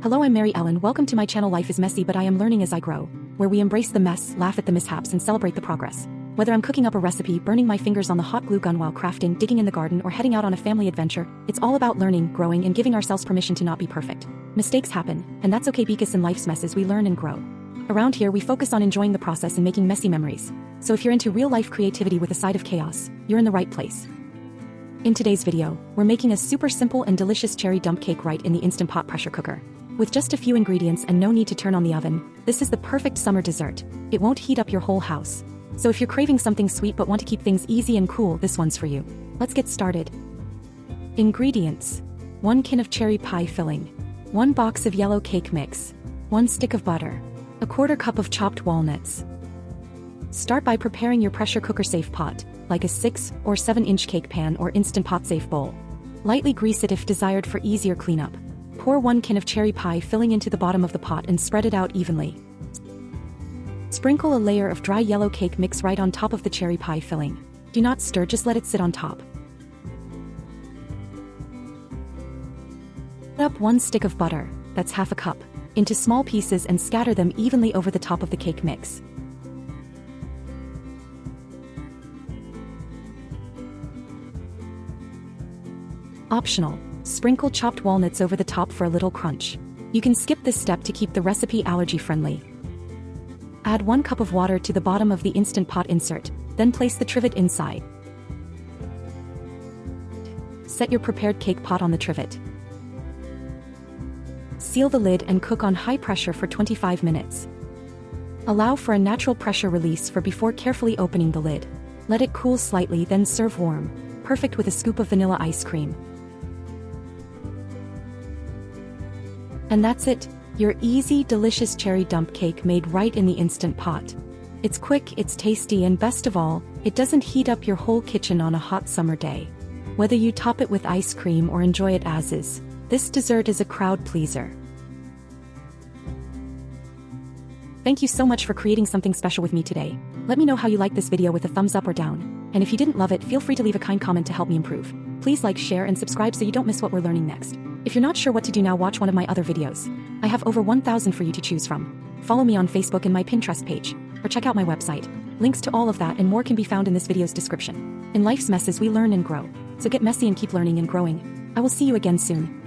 Hello, I'm Mary Ellen. Welcome to my channel Life is Messy but I am learning as I grow, where we embrace the mess, laugh at the mishaps and celebrate the progress. Whether I'm cooking up a recipe, burning my fingers on the hot glue gun while crafting, digging in the garden or heading out on a family adventure, it's all about learning, growing and giving ourselves permission to not be perfect. Mistakes happen, and that's okay because in life's messes we learn and grow. Around here we focus on enjoying the process and making messy memories. So if you're into real-life creativity with a side of chaos, you're in the right place. In today's video, we're making a super simple and delicious cherry dump cake right in the Instant Pot pressure cooker. With just a few ingredients and no need to turn on the oven, this is the perfect summer dessert. It won't heat up your whole house. So if you're craving something sweet but want to keep things easy and cool, this one's for you. Let's get started. Ingredients: 1 can of cherry pie filling, 1 box of yellow cake mix, 1 stick of butter, 1/4 cup of chopped walnuts. Start by preparing your pressure cooker safe pot, like a 6 or 7-inch cake pan or Instant Pot safe bowl. Lightly grease it if desired for easier cleanup. Pour 1 can of cherry pie filling into the bottom of the pot and spread it out evenly. Sprinkle a layer of dry yellow cake mix right on top of the cherry pie filling. Do not stir, just let it sit on top. Cut up 1 stick of butter, that's half a cup, into small pieces and scatter them evenly over the top of the cake mix. Optional: sprinkle chopped walnuts over the top for a little crunch. You can skip this step to keep the recipe allergy-friendly. Add 1 cup of water to the bottom of the Instant Pot insert, then place the trivet inside. Set your prepared cake pot on the trivet. Seal the lid and cook on high pressure for 25 minutes. Allow for a natural pressure release before carefully opening the lid. Let it cool slightly, then serve warm. Perfect with a scoop of vanilla ice cream. And that's it, your easy, delicious cherry dump cake made right in the Instant Pot. It's quick, it's tasty, and best of all, it doesn't heat up your whole kitchen on a hot summer day. Whether you top it with ice cream or enjoy it as is, this dessert is a crowd pleaser. Thank you so much for creating something special with me today. Let me know how you liked this video with a thumbs up or down. And if you didn't love it, feel free to leave a kind comment to help me improve. Please like, share, and subscribe so you don't miss what we're learning next. If you're not sure what to do now, watch one of my other videos. I have over 1,000 for you to choose from. Follow me on Facebook and my Pinterest page, or check out my website. Links to all of that and more can be found in this video's description. In life's messes we learn and grow. So get messy and keep learning and growing. I will see you again soon.